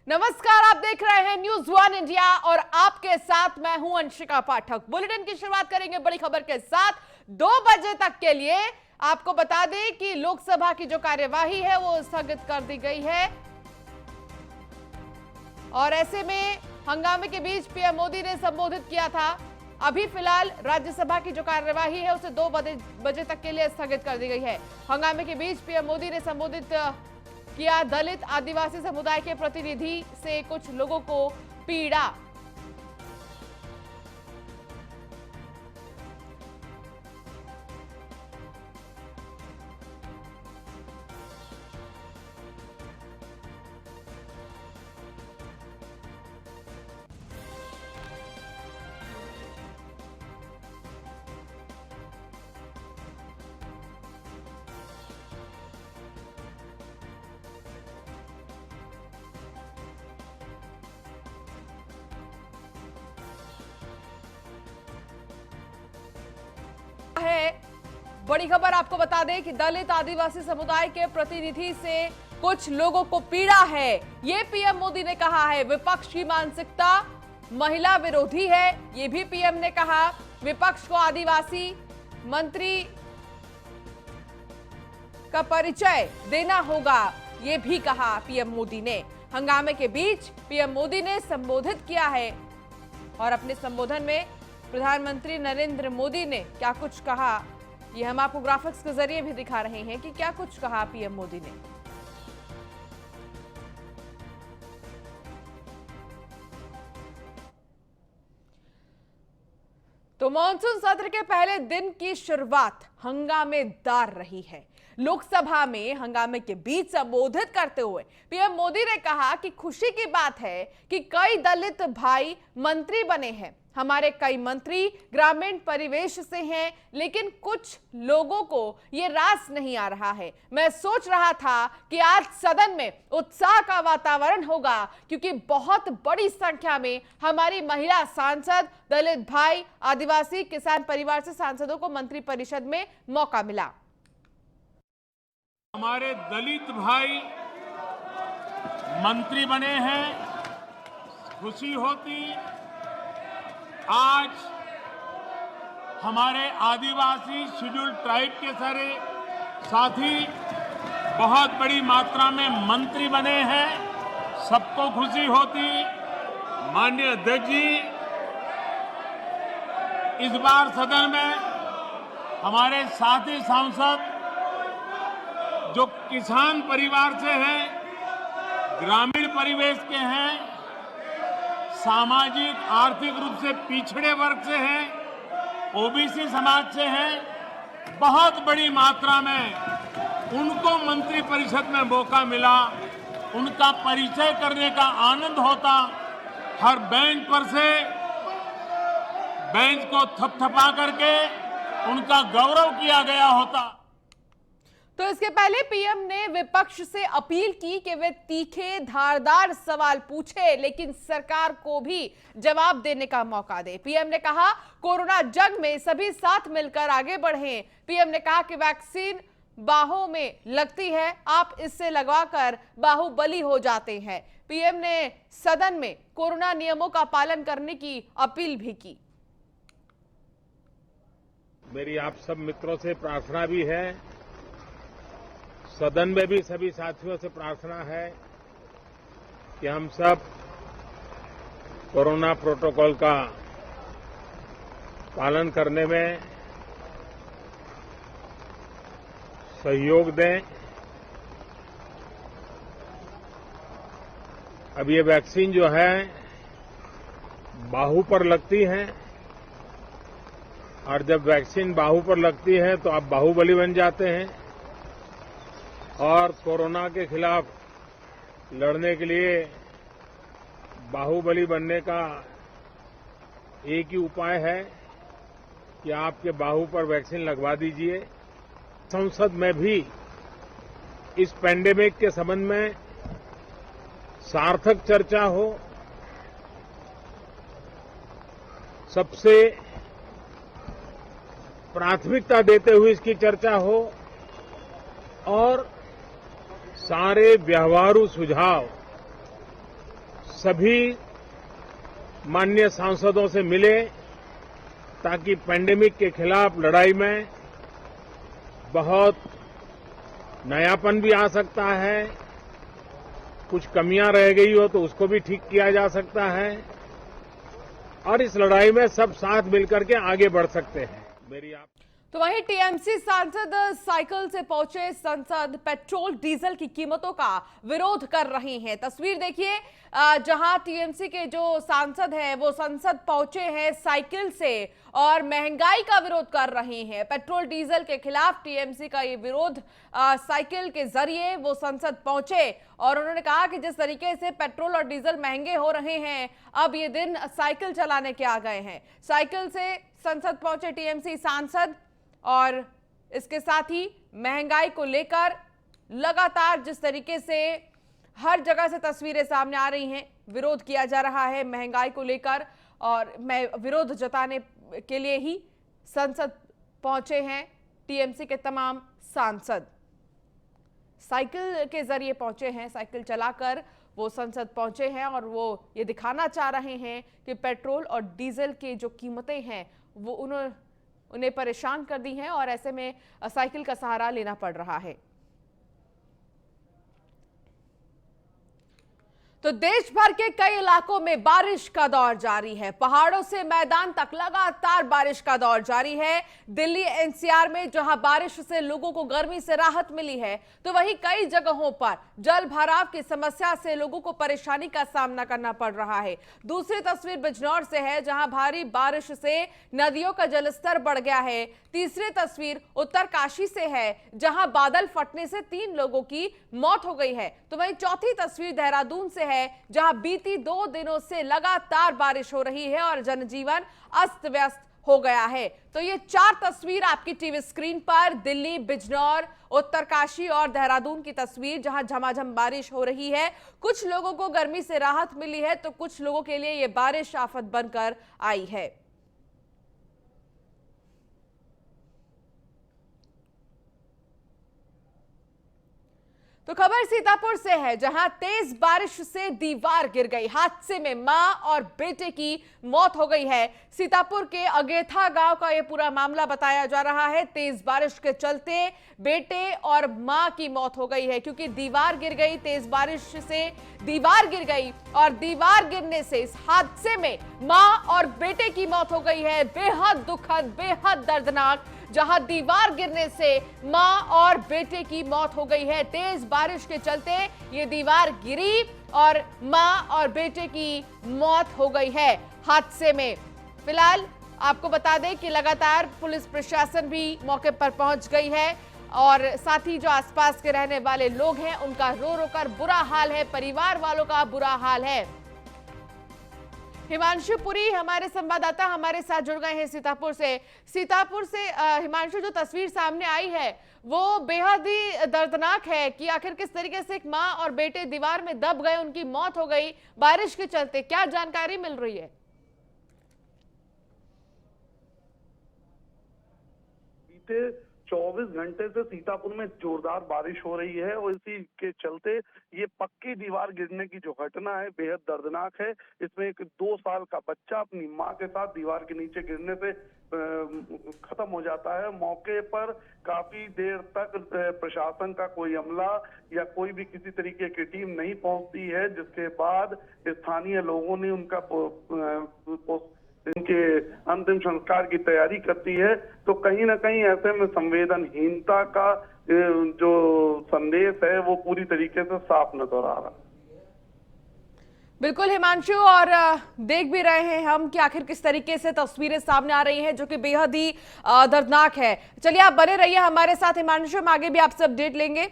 नमस्कार, आप देख रहे हैं न्यूज वन इंडिया और आपके साथ मैं हूं अंशिका पाठक। बुलेटिन की शुरुआत करेंगे बड़ी खबर के साथ। 2 बजे तक के लिए आपको बता दें कि लोकसभा की जो कार्यवाही है वो स्थगित कर दी गई है और ऐसे में हंगामे के बीच पीएम मोदी ने संबोधित किया था। अभी फिलहाल राज्यसभा की जो कार्यवाही है उसे 2 बजे तक के लिए स्थगित कर दी गई है। हंगामे के बीच पीएम मोदी ने संबोधित किया। दलित आदिवासी समुदाय के प्रतिनिधि से कुछ लोगों को पीड़ा। है बड़ी खबर, आपको बता दें कि दलित आदिवासी समुदाय के प्रतिनिधि से कुछ लोगों को पीड़ा है। ये पीएम मोदी ने कहा है। विपक्ष की मानसिकता महिला विरोधी है, ये भी पीएम ने कहा। विपक्ष को आदिवासी मंत्री का परिचय देना होगा, ये भी कहा पीएम मोदी ने। हंगामे के बीच पीएम मोदी ने संबोधित किया है और अपने संबोधन में प्रधानमंत्री नरेंद्र मोदी ने क्या कुछ कहा, ये हम आपको ग्राफिक्स के जरिए भी दिखा रहे हैं कि क्या कुछ कहा पीएम मोदी ने। तो मॉनसून सत्र के पहले दिन की शुरुआत हंगामेदार रही है। लोकसभा में हंगामे के बीच संबोधित करते हुए पीएम मोदी ने कहा कि खुशी की बात है कि कई दलित भाई मंत्री बने हैं। हमारे कई मंत्री ग्रामीण परिवेश से हैं, लेकिन कुछ लोगों को ये रास नहीं आ रहा है। मैं सोच रहा था कि आज सदन में उत्साह का वातावरण होगा क्योंकि बहुत बड़ी संख्या में हमारी महिला सांसद, दलित भाई, आदिवासी, किसान परिवार से सांसदों को मंत्रिपरिषद में मौका मिला। हमारे दलित भाई मंत्री बने हैं, खुशी होती। आज हमारे आदिवासी शेड्यूल्ड ट्राइब के सारे साथी बहुत बड़ी मात्रा में मंत्री बने हैं, सबको खुशी होती। माननीय अध्यक्ष जी, इस बार सदन में हमारे साथी सांसद जो किसान परिवार से हैं, ग्रामीण परिवेश के हैं, सामाजिक आर्थिक रूप से पिछड़े वर्ग से हैं, ओबीसी समाज से हैं, बहुत बड़ी मात्रा में उनको मंत्रिपरिषद में मौका मिला। उनका परिचय करने का आनंद होता। हर बेंच पर से बेंच को थपथपा करके उनका गौरव किया गया होता। तो इसके पहले पीएम ने विपक्ष से अपील की कि वे तीखे धारदार सवाल पूछे, लेकिन सरकार को भी जवाब देने का मौका दे। पीएम ने कहा कोरोना जंग में सभी साथ मिलकर आगे बढ़ें। पीएम ने कहा कि वैक्सीन बाहों में लगती है, आप इससे लगवाकर बाहुबली हो जाते हैं। पीएम ने सदन में कोरोना नियमों का पालन करने की अपील भी की। मेरी आप सब मित्रों से प्रार्थना भी है, सदन में भी सभी साथियों से प्रार्थना है कि हम सब कोरोना प्रोटोकॉल का पालन करने में सहयोग दें। अब ये वैक्सीन जो है बाहू पर लगती है और जब वैक्सीन बाहू पर लगती है तो आप बाहुबली बन जाते हैं और कोरोना के खिलाफ लड़ने के लिए बाहुबली बनने का एक ही उपाय है कि आपके बाहू पर वैक्सीन लगवा दीजिए। संसद में भी इस पैंडेमिक के संबंध में सार्थक चर्चा हो, सबसे प्राथमिकता देते हुए इसकी चर्चा हो और सारे व्यवहारू सुझाव सभी माननीय सांसदों से मिले ताकि पैंडेमिक के खिलाफ लड़ाई में बहुत नयापन भी आ सकता है, कुछ कमियां रह गई हो तो उसको भी ठीक किया जा सकता है और इस लड़ाई में सब साथ मिलकर के आगे बढ़ सकते हैं। तो वहीं टीएमसी सांसद साइकिल से पहुंचे संसद पेट्रोल डीजल की कीमतों का विरोध कर रहे हैं। तस्वीर देखिए, जहां टीएमसी के जो सांसद हैं वो संसद पहुंचे हैं साइकिल से और महंगाई का विरोध कर रहे हैं। पेट्रोल डीजल के खिलाफ टीएमसी का ये विरोध साइकिल के जरिए वो संसद पहुंचे और उन्होंने कहा कि जिस तरीके से पेट्रोल और डीजल महंगे हो रहे हैं, अब ये दिन साइकिल चलाने के आ गए हैं। साइकिल से संसद पहुंचे टीएमसी सांसद और इसके साथ ही महंगाई को लेकर लगातार जिस तरीके से हर जगह से तस्वीरें सामने आ रही हैं, विरोध किया जा रहा है महंगाई को लेकर और विरोध जताने के लिए ही संसद पहुंचे हैं टीएमसी के तमाम सांसद। साइकिल के जरिए पहुंचे हैं, साइकिल चलाकर वो संसद पहुंचे हैं और वो ये दिखाना चाह रहे हैं कि पेट्रोल और डीजल की जो कीमतें हैं वो उन्हें परेशान कर दी हैं और ऐसे में साइकिल का सहारा लेना पड़ रहा है। तो देश भर के कई इलाकों में बारिश का दौर जारी है। पहाड़ों से मैदान तक लगातार बारिश का दौर जारी है। दिल्ली एनसीआर में जहां बारिश से लोगों को गर्मी से राहत मिली है, तो वहीं कई जगहों पर जल भराव की समस्या से लोगों को परेशानी का सामना करना पड़ रहा है। दूसरी तस्वीर बिजनौर से है, जहां भारी बारिश से नदियों का जलस्तर बढ़ गया है। तीसरी तस्वीर उत्तरकाशी से है, जहां बादल फटने से 3 लोगों की मौत हो गई है। तो वहीं चौथी तस्वीर देहरादून से है, जहां बीती 2 दिनों से लगातार बारिश हो रही है और जनजीवन अस्त व्यस्त हो गया है। तो ये 4 तस्वीर आपकी टीवी स्क्रीन पर दिल्ली, बिजनौर, उत्तरकाशी और देहरादून की तस्वीर, जहां झमाझम बारिश हो रही है। कुछ लोगों को गर्मी से राहत मिली है तो कुछ लोगों के लिए ये बारिश आफत बनकर आई है। तो खबर सीतापुर से है, जहां तेज बारिश से दीवार गिर गई। हादसे में मां और बेटे की मौत हो गई है। सीतापुर के अगेथा गांव का यह पूरा मामला बताया जा रहा है। तेज बारिश के चलते बेटे और मां की मौत हो गई है, क्योंकि दीवार गिर गई। तेज बारिश से दीवार गिर गई और दीवार गिरने से इस हादसे में मां और बेटे की मौत हो गई है। बेहद दुखद, बेहद दर्दनाक, जहां दीवार गिरने से मां और बेटे की मौत हो गई है। तेज बारिश के चलते ये दीवार गिरी और मां और बेटे की मौत हो गई है हादसे में। फिलहाल आपको बता दें कि लगातार पुलिस प्रशासन भी मौके पर पहुंच गई है और साथ ही जो आसपास के रहने वाले लोग हैं उनका रो रो कर बुरा हाल है, परिवार वालों का बुरा हाल है। हिमांशु पुरी हमारे संवाददाता हमारे साथ जुड़ गए हैं सीतापुर से। हिमांशु, जो तस्वीर सामने आई है वो बेहद ही दर्दनाक है कि आखिर किस तरीके से एक मां और बेटे दीवार में दब गए, उनकी मौत हो गई बारिश के चलते। क्या जानकारी मिल रही है? बीते 24 घंटे से सीतापुर में जोरदार बारिश हो रही है और इसी के चलते ये पक्की दीवार गिरने की जो घटना है बेहद दर्दनाक है। इसमें एक 2 साल का बच्चा अपनी मां के साथ दीवार के नीचे गिरने से खत्म हो जाता है। मौके पर काफी देर तक प्रशासन का कोई अमला या कोई भी किसी तरीके की टीम नहीं पहुंचती है, जिसके बाद स्थानीय लोगों ने इनके अंतिम संस्कार की तैयारी करती है। तो कहीं ना कहीं ऐसे में संवेदनहीनता का जो संदेश है वो पूरी तरीके से साफ नजर आ रहा है। बिल्कुल हिमांशु, और देख भी रहे हैं हम कि आखिर किस तरीके से तस्वीरें सामने आ रही हैं जो कि बेहद ही दर्दनाक है। चलिए आप बने रहिए हमारे साथ हिमांशु, हम आगे भी आपसे अपडेट लेंगे।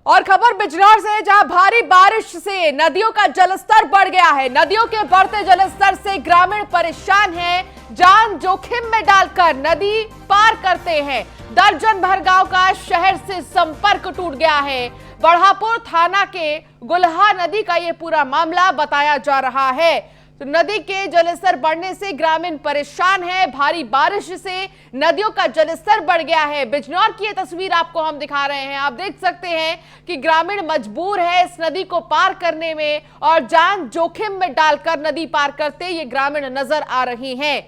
और खबर बिजनौर से, जहां भारी बारिश से नदियों का जलस्तर बढ़ गया है। नदियों के बढ़ते जलस्तर से ग्रामीण परेशान हैं, जान जोखिम में डालकर नदी पार करते हैं। दर्जन भर गांव का शहर से संपर्क टूट गया है। बढ़ापुर थाना के गुलहा नदी का यह पूरा मामला बताया जा रहा है। तो नदी के जलस्तर बढ़ने से ग्रामीण परेशान है। भारी बारिश से नदियों का जलस्तर बढ़ गया है। बिजनौर की ये तस्वीर आपको हम दिखा रहे हैं। आप देख सकते हैं कि ग्रामीण मजबूर है इस नदी को पार करने में और जान जोखिम में डालकर नदी पार करते ये ग्रामीण नजर आ रही हैं।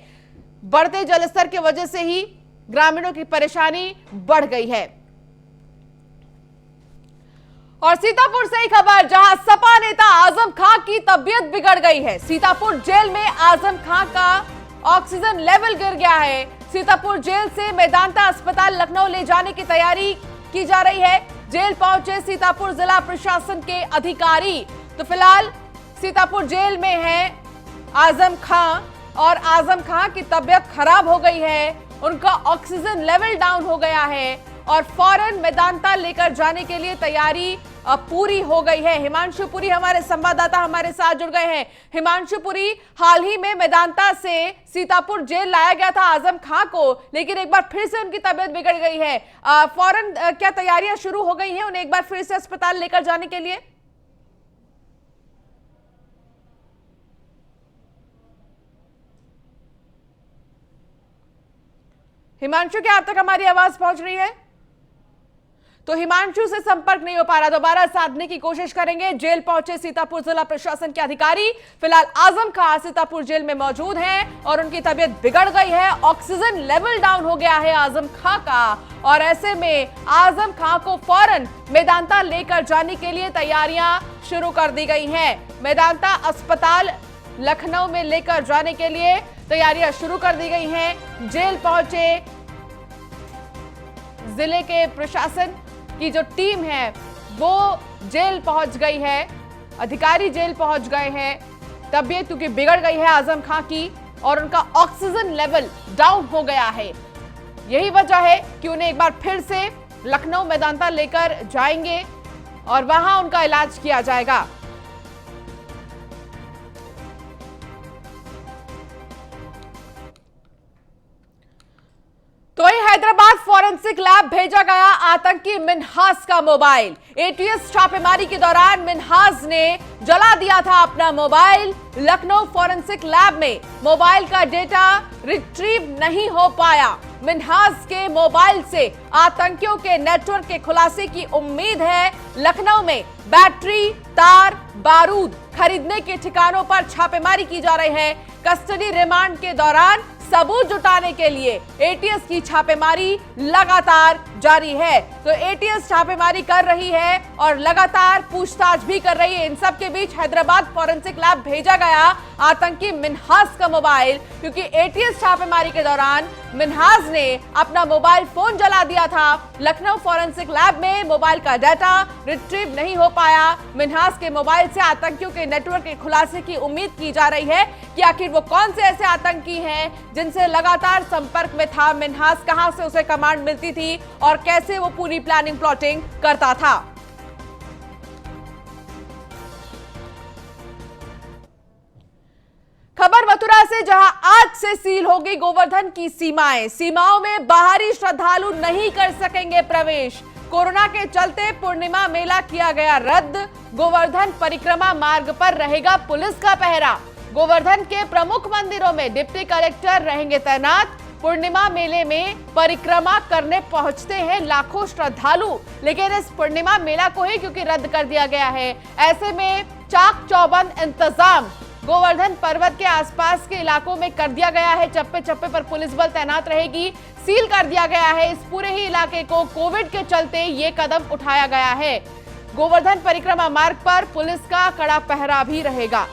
बढ़ते जलस्तर की वजह से ही ग्रामीणों की परेशानी बढ़ गई है। और सीतापुर से ही खबर, जहां सपा नेता आजम खां की तबीयत बिगड़ गई है। सीतापुर जेल में आजम खां का ऑक्सीजन लेवल गिर गया है। सीतापुर जेल से मेदांता अस्पताल लखनऊ ले जाने की तैयारी की जा रही है। जेल पहुंचे सीतापुर जिला प्रशासन के अधिकारी। तो फिलहाल सीतापुर जेल में है आजम खां और आजम खां की तबीयत खराब हो गई है। उनका ऑक्सीजन लेवल डाउन हो गया है और फौरन मेदांता लेकर जाने के लिए तैयारी पूरी हो गई है। हिमांशु पुरी हमारे संवाददाता हमारे साथ जुड़ गए हैं। हिमांशु पुरी, हाल ही में मेदांता से सीतापुर जेल लाया गया था आजम खां को, लेकिन एक बार फिर से उनकी तबीयत बिगड़ गई है। फौरन क्या तैयारियां शुरू हो गई हैं उन्हें एक बार फिर से अस्पताल लेकर जाने के लिए? हिमांशु, क्या आप तक हमारी आवाज पहुंच रही है? तो हिमांशु से संपर्क नहीं हो पा रहा, दोबारा साधने की कोशिश करेंगे। जेल पहुंचे सीतापुर जिला प्रशासन के अधिकारी। फिलहाल आजम खां सीतापुर जेल में मौजूद हैं और उनकी तबीयत बिगड़ गई है। ऑक्सीजन लेवल डाउन हो गया है आजम खां का और ऐसे में आजम खां को फौरन मेदांता लेकर जाने के लिए तैयारियां शुरू कर दी गई हैं। मेदांता अस्पताल लखनऊ में लेकर जाने के लिए तैयारियां शुरू कर दी गई हैं। जेल पहुंचे जिले के प्रशासन की जो टीम है वो जेल पहुंच गई है, अधिकारी जेल पहुंच गए हैं। तबीयत क्योंकि बिगड़ गई है आजम खां की और उनका ऑक्सीजन लेवल डाउन हो गया है, यही वजह है कि उन्हें एक बार फिर से लखनऊ मेदांता लेकर जाएंगे और वहां उनका इलाज किया जाएगा। तो वहीं हैदराबाद फॉरेंसिक लैब भेजा गया आतंकी मिन्हास का मोबाइल। एटीएस छापेमारी के दौरान मिन्हास ने जला दिया था अपना मोबाइल। लखनऊ फॉरेंसिक लैब में मोबाइल का डेटा रिट्रीव नहीं हो पाया। मिन्हास के मोबाइल से आतंकियों के नेटवर्क के खुलासे की उम्मीद है। लखनऊ में बैटरी, तार, बारूद खरीदने के ठिकानों पर छापेमारी की जा रही है। कस्टडी रिमांड के दौरान सबूत जुटाने के लिए एटीएस की छापेमारी लगातार जारी है। तो एटीएस छापेमारी कर रही है और लगातार पूछताछ भी कर रही है। इन सब के बीच हैदराबाद फॉरेंसिक लैब भेजा गया आतंकी मिन्हास का मोबाइल, क्योंकि एटीएस छापेमारी के दौरान मिन्हास ने अपना मोबाइल फोन जला दिया था। लखनऊ फॉरेंसिक लैब में मोबाइल का डाटा रिट्रीव नहीं हो पाया। मिन्हास के मोबाइल से आतंकियों के नेटवर्क के खुलासे की उम्मीद की जा रही है कि आखिर वो कौन से ऐसे आतंकी हैं जिनसे लगातार संपर्क में था मिन्हास, कहां से उसे कमांड मिलती थी और कैसे वो पूरी प्लानिंग प्लॉटिंग करता था। खबर मथुरा से, जहां आज से सील होगी गोवर्धन की सीमाएं। सीमाओं में बाहरी श्रद्धालु नहीं कर सकेंगे प्रवेश। कोरोना के चलते पूर्णिमा मेला किया गया रद्द। गोवर्धन परिक्रमा मार्ग पर रहेगा पुलिस का पहरा। गोवर्धन के प्रमुख मंदिरों में डिप्टी कलेक्टर रहेंगे तैनात। पूर्णिमा मेले में परिक्रमा करने पहुंचते हैं लाखों श्रद्धालु, लेकिन इस पूर्णिमा मेला को ही क्योंकि रद्द कर दिया गया है, ऐसे में चाक चौबंद इंतजाम गोवर्धन पर्वत के आसपास के इलाकों में कर दिया गया है। चप्पे चप्पे पर पुलिस बल तैनात रहेगी। सील कर दिया गया है इस पूरे ही इलाके को। कोविड के चलते ये कदम उठाया गया है। गोवर्धन परिक्रमा मार्ग पर पुलिस का कड़ा पहरा भी रहेगा।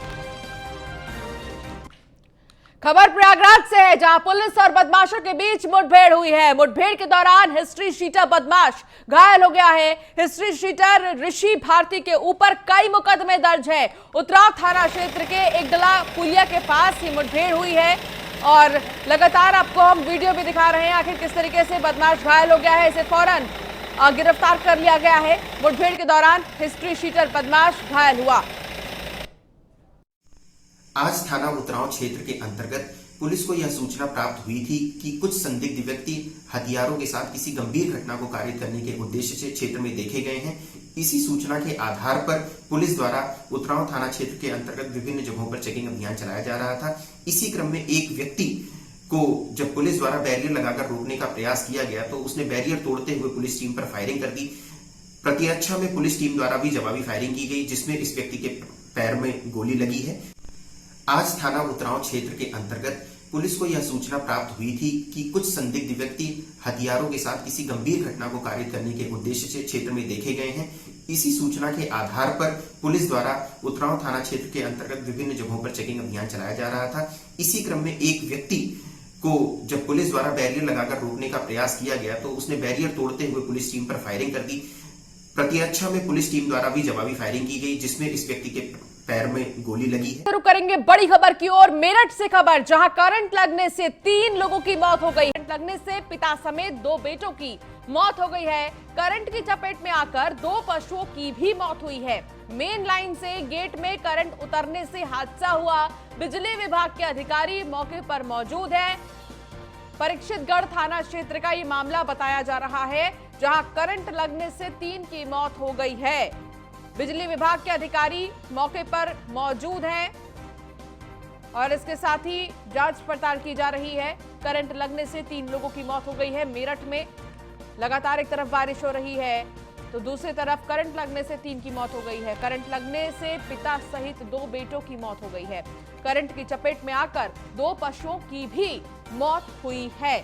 खबर प्रयागराज से है, जहां पुलिस और बदमाशों के बीच मुठभेड़ हुई है। मुठभेड़ के दौरान हिस्ट्री शीटर बदमाश घायल हो गया है। हिस्ट्री शीटर ऋषि भारती के ऊपर कई मुकदमे दर्ज है। उतराव थाना क्षेत्र के एकदला पुलिया के पास ही मुठभेड़ हुई है और लगातार आपको हम वीडियो भी दिखा रहे हैं आखिर किस तरीके से बदमाश घायल हो गया है। इसे फौरन गिरफ्तार कर लिया गया है। मुठभेड़ के दौरान हिस्ट्री शीटर बदमाश घायल हुआ। आज थाना उतराव क्षेत्र के अंतर्गत पुलिस को यह सूचना प्राप्त हुई थी कि कुछ संदिग्ध व्यक्ति हथियारों के साथ किसी गंभीर घटना को कारित करने के उद्देश्य से क्षेत्र में देखे गए हैं। इसी सूचना के आधार पर पुलिस द्वारा उतराव थाना क्षेत्र के अंतर्गत विभिन्न जगहों पर चेकिंग अभियान चलाया जा रहा था। इसी क्रम में एक व्यक्ति को जब पुलिस द्वारा बैरियर लगाकर रोकने का प्रयास किया गया तो उसने बैरियर तोड़ते हुए पुलिस टीम पर फायरिंग कर दी। प्रतिरक्षा में पुलिस टीम द्वारा भी जवाबी फायरिंग की गई, जिसमें इस व्यक्ति के पैर में गोली लगी है। आज थाना उतराव क्षेत्र के अंतर्गत पुलिस को यह सूचना प्राप्त हुई थी कि कुछ संदिग्ध व्यक्ति हथियारों के साथ किसी गंभीर घटना को कारित करने के उद्देश्य से क्षेत्र में देखे गए हैं। इसी सूचना के आधार पर पुलिस द्वारा उतराव थाना क्षेत्र के अंतर्गत विभिन्न जगहों पर चेकिंग अभियान चलाया जा रहा था। इसी क्रम में एक व्यक्ति को जब पुलिस द्वारा बैरियर लगाकर रोकने का प्रयास किया गया तो उसने बैरियर तोड़ते हुए पुलिस टीम पर फायरिंग कर दी। प्रतिरक्षा में पुलिस टीम द्वारा भी जवाबी फायरिंग की गई, जिसमें इस व्यक्ति के पैर में गोली लगी है। शुरू करेंगे बड़ी खबर की ओर। मेरठ से खबर, जहां करंट लगने से 3 लोगों की मौत हो गई। करंट लगने से पिता समेत 2 बेटों की मौत हो गई है। करंट की चपेट में आकर 2 पशुओं की भी मौत हुई है। मेन लाइन से गेट में करंट उतरने से हादसा हुआ। बिजली विभाग के अधिकारी मौके पर मौजूद हैं। परीक्षितगढ़ थाना क्षेत्र का ये मामला बताया जा रहा है, जहां करंट लगने से 3 की मौत हो गई है। बिजली विभाग के अधिकारी मौके पर मौजूद हैं और इसके साथ ही जांच पड़ताल की जा रही है। करंट लगने से 3 लोगों की मौत हो गई है। मेरठ में लगातार एक तरफ बारिश हो रही है तो दूसरी तरफ करंट लगने से 3 की मौत हो गई है। करंट लगने से पिता सहित 2 बेटों की मौत हो गई है। करंट की चपेट में आकर 2 पशुओं की भी मौत हुई है।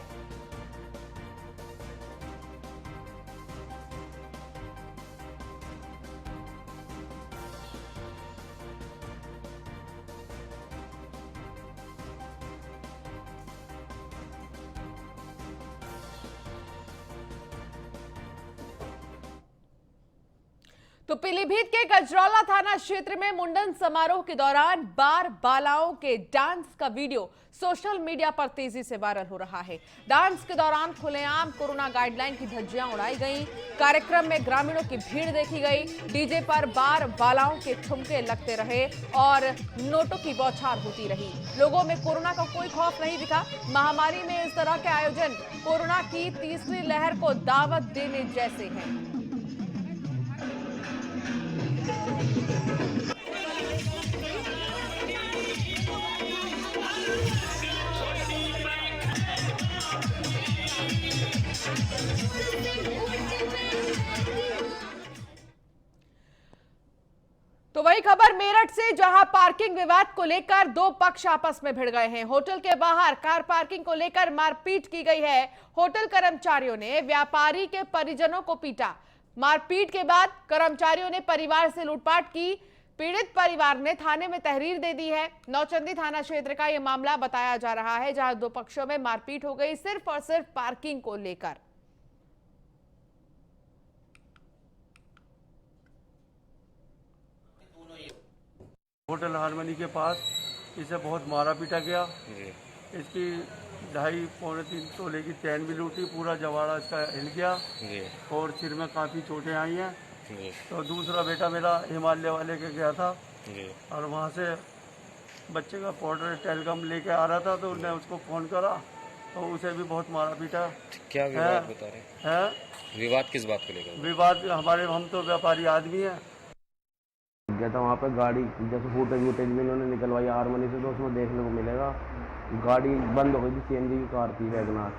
तो पीलीभीत के गजरौला थाना क्षेत्र में मुंडन समारोह के दौरान बार बालाओं के डांस का वीडियो सोशल मीडिया पर तेजी से वायरल हो रहा है। डांस के दौरान खुलेआम कोरोना गाइडलाइन की धज्जियां उड़ाई गईं। कार्यक्रम में ग्रामीणों की भीड़ देखी गई। डीजे पर बार बालाओं के ठुमके लगते रहे और नोटों की बौछार होती रही। लोगों में कोरोना का कोई खौफ नहीं दिखा। महामारी में इस तरह के आयोजन कोरोना की तीसरी लहर को दावत देने जैसे हैं। तो वही खबर मेरठ से, जहां पार्किंग विवाद को लेकर 2 पक्ष आपस में भिड़ गए हैं। होटल के बाहर कार पार्किंग को लेकर मारपीट की गई है। होटल कर्मचारियों ने व्यापारी के परिजनों को पीटा। मारपीट के बाद कर्मचारियों ने परिवार से लूटपाट की। पीड़ित परिवार ने थाने में तहरीर दे दी है। नौचंदी थाना क्षेत्र का यह मामला बताया जा रहा है, जहां 2 पक्षों में मारपीट हो गई, सिर्फ और सिर्फ पार्किंग को लेकर। होटल हारमोनी के पास इसे बहुत मारा पीटा गया। इसकी 2.5-3 तोले की चैन भी लूटी, पूरा जवाड़ा इसका हिल गया और सिर में काफ़ी चोटें आई हैं। तो दूसरा बेटा मेरा हिमालय वाले के गया था और वहाँ से बच्चे का पाउडर टेलीकॉम लेके आ रहा था, तो उन्होंने उसको फ़ोन करा तो उसे भी बहुत मारा पीटा। क्या विवाद बता रहे हैं? विवाद किस बात को लेकर? विवाद हम तो व्यापारी आदमी हैं। गया था वहाँ पे गाड़ी, जैसे फुटेज भी इन्होंने निकलवाई हारमोनी से, तो उसमें देखने को मिलेगा गाड़ी बंद हो गई थी। सीएनजी की कार थी वैगनार,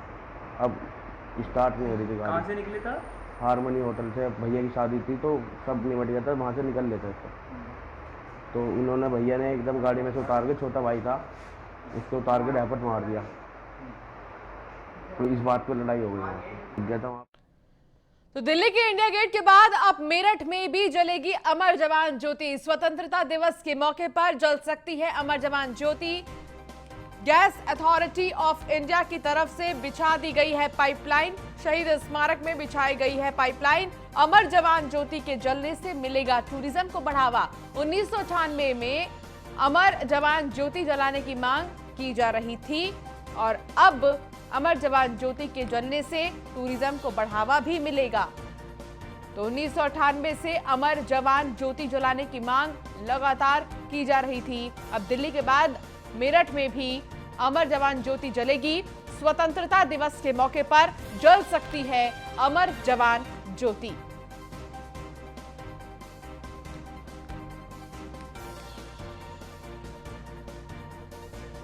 अब स्टार्ट नहीं हो रही थी गाड़ी। कहाँ से निकले था? हारमोनी होटल से भैया की शादी थी तो सब निपट गया था, वहाँ से निकल लेते थे। तो उन्होंने भैया ने एकदम गाड़ी में से उतार के, छोटा भाई था उसको उतार के डैपट मार दिया। तो इस बात पर लड़ाई हो गई गया था वहाँ। तो दिल्ली के इंडिया गेट के बाद अब मेरठ में भी जलेगी अमर जवान ज्योति। स्वतंत्रता दिवस के मौके पर जल सकती है अमर जवान ज्योति। गैस अथॉरिटी ऑफ इंडिया की तरफ से बिछा दी गई है पाइपलाइन। शहीद स्मारक में बिछाई गई है पाइपलाइन। अमर जवान ज्योति के जलने से मिलेगा टूरिज्म को बढ़ावा। 1998 में अमर जवान ज्योति जलाने की मांग की जा रही थी और अब अमर जवान ज्योति के जलने से टूरिज्म को बढ़ावा भी मिलेगा। तो 1998 से अमर जवान ज्योति जलाने की मांग लगातार की जा रही थी। अब दिल्ली के बाद मेरठ में भी अमर जवान ज्योति जलेगी। स्वतंत्रता दिवस के मौके पर जल सकती है अमर जवान ज्योति।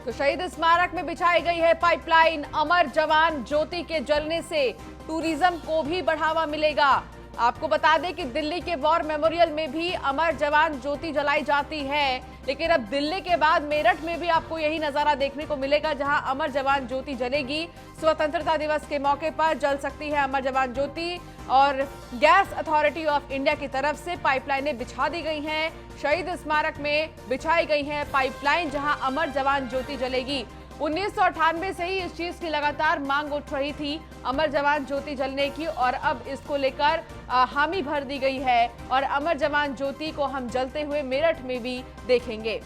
तो शहीद स्मारक में बिछाई गई है पाइपलाइन। अमर जवान ज्योति के जलने से टूरिज्म को भी बढ़ावा मिलेगा। आपको बता दें कि दिल्ली के वॉर मेमोरियल में भी अमर जवान ज्योति जलाई जाती है, लेकिन अब दिल्ली के बाद मेरठ में भी आपको यही नजारा देखने को मिलेगा, जहां अमर जवान ज्योति जलेगी। स्वतंत्रता दिवस के मौके पर जल सकती है अमर जवान ज्योति और गैस अथॉरिटी ऑफ इंडिया की तरफ से पाइपलाइनें बिछा दी गई हैं। शहीद स्मारक में बिछाई गई है पाइपलाइन, जहां अमर जवान ज्योति जलेगी। 1998 से ही इस चीज की लगातार मांग उठ रही थी, अमर जवान ज्योति जलने की, और अब इसको लेकर हामी भर दी गई है और अमर जवान ज्योति को हम जलते हुए मेरठ में भी देखेंगे।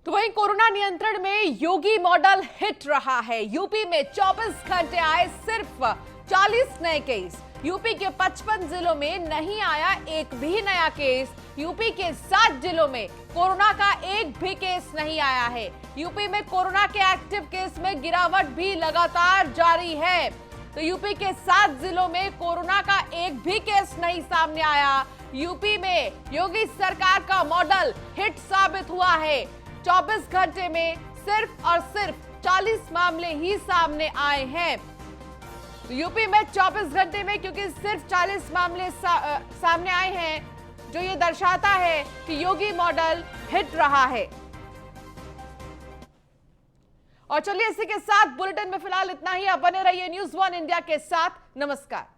तो वहीं कोरोना नियंत्रण में योगी मॉडल हिट रहा है। यूपी में 24 घंटे आए सिर्फ 40 नए केस। यूपी के 55 जिलों में नहीं आया एक भी नया केस। यूपी के 7 जिलों में कोरोना का एक भी केस नहीं आया है। यूपी में कोरोना के एक्टिव केस में गिरावट भी लगातार जारी है। तो यूपी के 7 जिलों में कोरोना का एक भी केस नहीं सामने आया। यूपी में योगी सरकार का मॉडल हिट साबित हुआ है। 24 घंटे में सिर्फ और सिर्फ 40 मामले ही सामने आए हैं। तो यूपी में 24 घंटे में क्योंकि सिर्फ 40 मामले सामने आए हैं, जो ये दर्शाता है कि योगी मॉडल हिट रहा है। और चलिए इसी के साथ बुलेटिन में फिलहाल इतना ही। आप बने रहिए न्यूज़ 1 इंडिया के साथ। नमस्कार।